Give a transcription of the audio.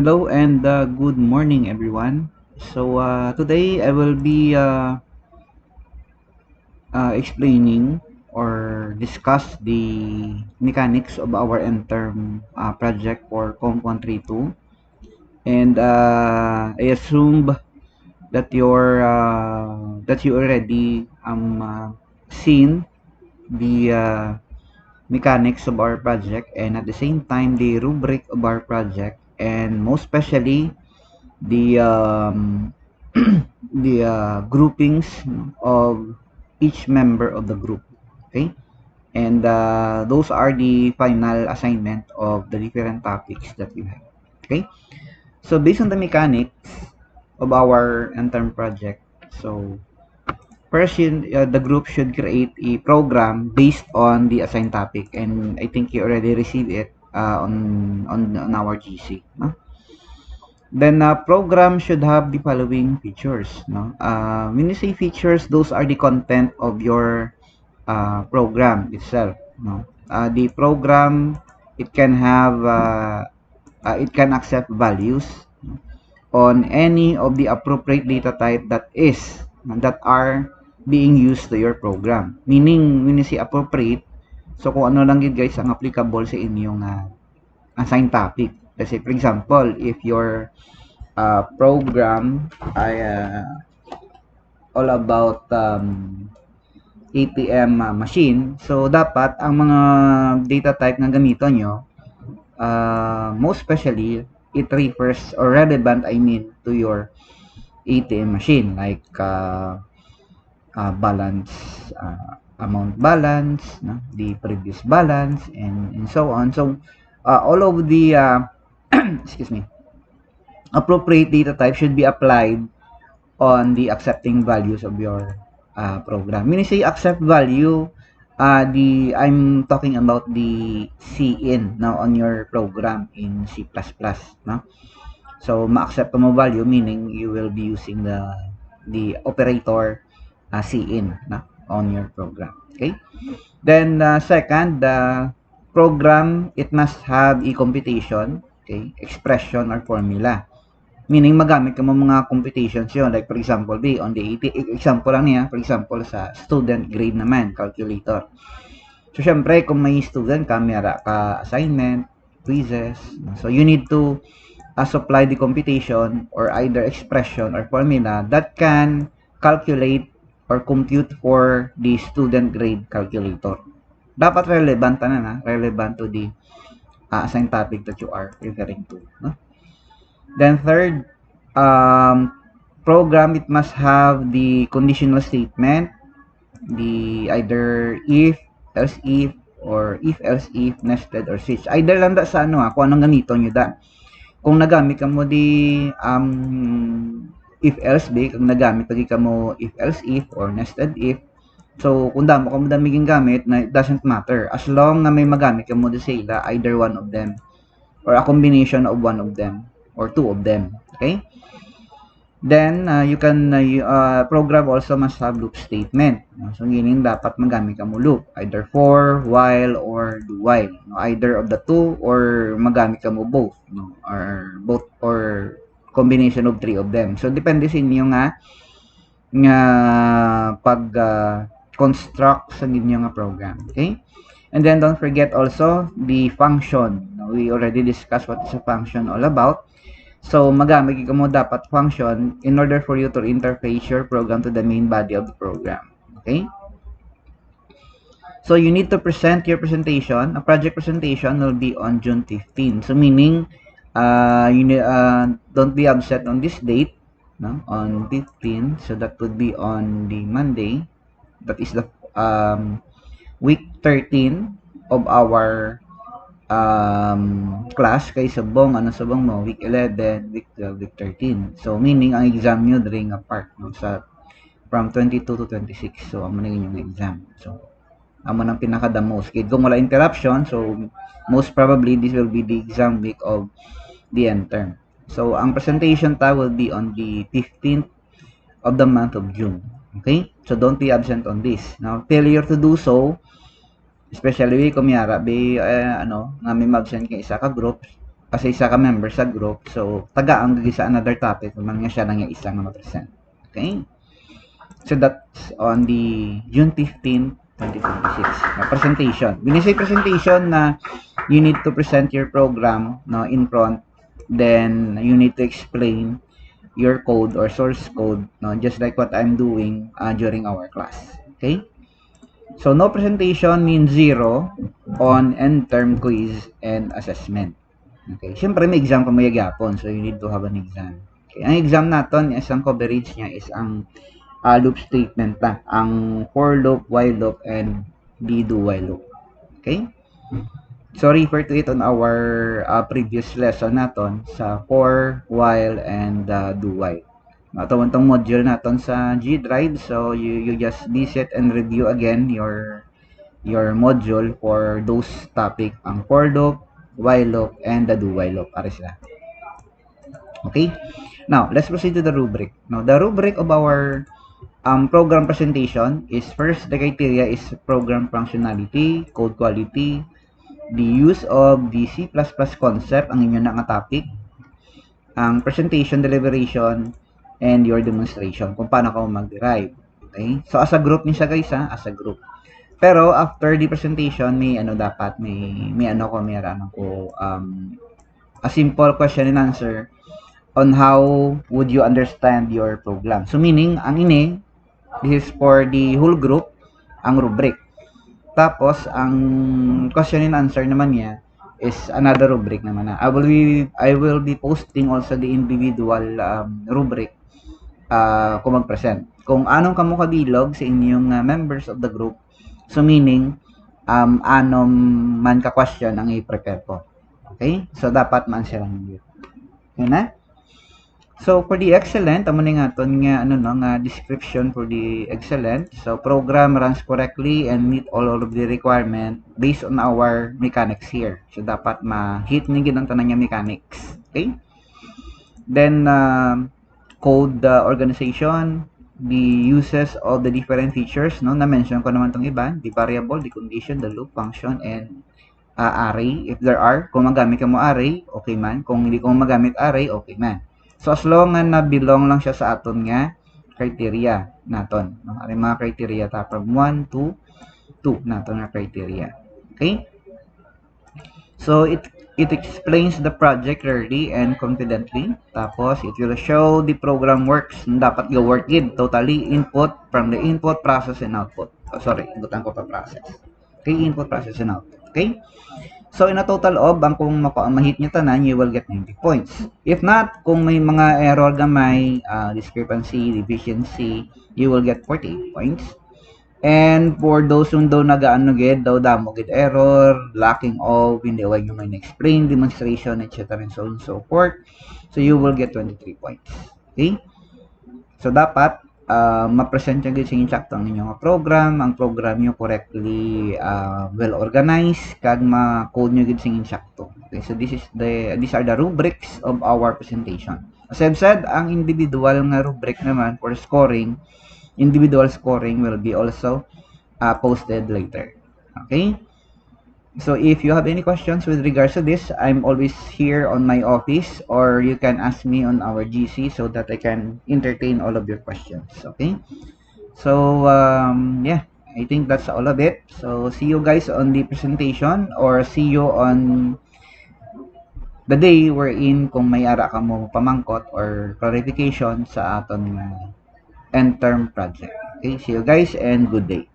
Hello and good morning, everyone. Today I will be explaining or discuss the mechanics of our end-term project for Com 132. And I assume that you already seen the mechanics of our project, and at the same time the rubric of our project, and most especially the the groupings of each member of the group. Okay, and those are the final assignment of the different topics that you have. Okay, so based on the mechanics of our intern project, so first the group should create a program based on the assigned topic, and I think you already received it on our GC, no? Then program should have the following features, no? When you say features, those are the content of your program itself, no? The program, it can have it can accept values on any of the appropriate data type that are being used to your program. Meaning, when you say appropriate, so kung ano lang yun guys ang applicable sa inyong assigned topic. Kasi for example, if your program ay all about ATM machine. So, dapat ang mga data type na gamito nyo, most especially, it refers or relevant, I mean, to your ATM machine. Like, balance, amount balance, no? The previous balance, and so on. So, all of the, excuse me, appropriate data type should be applied on the accepting values of your program. When you say accept value, I'm talking about the cin now on your program in C++, no? So ma-accept mo value, meaning you will be using the operator cin, no, on your program. Okay? Then second, the program, it must have a computation, okay, expression or formula. Meaning magamit ka mo mga computations yun. Like for example, on the 80, example lang niya, for example, sa student grade naman, calculator. So, syempre, kung may student ka, mayroon ka assignment, quizzes. So, you need to supply the computation or either expression or formula that can calculate or compute for the student grade calculator. Dapat relevant na, relevant to the assigned topic that you are referring to. No? Then third, program, it must have the conditional statement, the either if, else if, or if else if, nested or switch. Either lang da sa kung anong ganito nyo da. Kung nagamit ka mo di if else be, kung nagamit lagi ka mo if else if or nested if, so kung damo ka mo daming gamit, na it doesn't matter as long na may magamit ka mo di sila, either one of them or a combination of one of them or two of them. Okay? Then, you can program also must have loop statement. So, meaning dapat magamit ka mo loop. Either for, while, or do while. Either of the two or magamit ka mo both. Or both or combination of three of them. So, depende sa inyo nga pag construct sa inyo nga program. Okay? And then, don't forget also the function. We already discussed what is a function all about. So, magamit ka mo dapat function in order for you to interface your program to the main body of the program. Okay? So, you need to present your presentation. A project presentation will be on June 15. So, meaning, don't be absent on this date, no? On 15. So, that would be on the Monday. That is the week 13 of our class kay subong subong mo week 11, week 12, week 13. So meaning ang exam nyo during apart no, sa from 22 to 26. So amo na yung exam. So amo nang pinaka the most kid kung wala interruption, so most probably this will be the exam week of the end term. So ang presentation ta will be on the 15th of the month of June. Okay? So don't be absent on this. Now failure to do so, especially kung miyara be nga may mabsent kay isa ka group, as isa ka member sa group, so taga ang gigi sa another topic kung nga siya lang yung isang na ma-present. Okay? So that's on the June 15, 2026. Presentation. When you say presentation na you need to present your program no in front, then you need to explain your code or source code no just like what I'm doing during our class. Okay? So no presentation means 0 on end term quiz and assessment. Okay. Siyempre may exam ka may gyapon, so you need to have an exam. Okay. Ang exam naton is ang coverage niya is ang loop statement lang. Ang for loop, while loop, and the do while loop. Okay? So, refer to it on our previous lesson naton sa for, while, and do while. Natawon tong module naton sa G Drive. So, you just visit and review again your module for those topic. Ang for loop, while loop, and the do while loop. Para sila. Okay? Now, let's proceed to the rubric. Now, the rubric of our program presentation is first, the criteria is program functionality, code quality, the use of the C++ concept, ang inyo na nga topic, ang presentation, deliberation, and your demonstration, kung paano ka mag-derive. Okay? So, as a group niya guys, as a group. Pero, after the presentation, may dapat, may a simple question and answer on how would you understand your program. So, meaning, ang ini, this is for the whole group, ang rubric. Tapos, ang question and answer naman niya is another rubric naman na. I will be posting also the individual rubric kung mag-present. Kung anong kamo kadilog sa inyong members of the group, so meaning, anong man ka-question ang i-prepare ko. Okay? So, dapat man siya lang yun. Okay na? So, for the excellent, amo ni nga ton nga nga description for the excellent. So, program runs correctly and meet all of the requirement based on our mechanics here. So, dapat ma-hit ni gid ang tanan nga mechanics. Okay? Then, code organization, the uses of the different features, no? Na-mention ko naman tong iba, the variable, the condition, the loop, function, and array. If there are, kung magamit ka mo array, okay man. Kung hindi ko magamit array, okay man. So, as long na belong lang siya sa aton nga criteria naton. No? Ang mga criteria ta from 1 to 2 naton nga criteria. Okay? So, it explains the project clearly and confidently. Tapos, it will show the program works. Dapat go-work it. Totally input from the input, process, and output. Oh, sorry, igutan ko pa process. Okay, input, process, and output. Okay? So, in a total of, kung ma-hit nyo tanan, you will get 90 points. If not, kung may mga error gamay, discrepancy, deficiency, you will get 48 points. And for those who daw nagaano gid, daw damo gid error, lacking of, hindi way yung may explain, demonstration, etc. and so on and so forth. So, you will get 23 points. Okay? So, dapat, ma-present nyo sa insakto ang inyong program, ang program nyo correctly well organized, kag ma-code nyo sa insakto. Okay, so these are the rubrics of our presentation. As I've said, ang individual nga rubric naman for scoring, individual scoring will be also posted later. Okay? So, if you have any questions with regards to this, I'm always here on my office, or you can ask me on our GC so that I can entertain all of your questions. Okay? So, yeah, I think that's all of it. So, see you guys on the presentation, or see you on the day wherein kung may ara ka mo pamangkot or clarification sa aton end term project. Okay? See you guys and good day.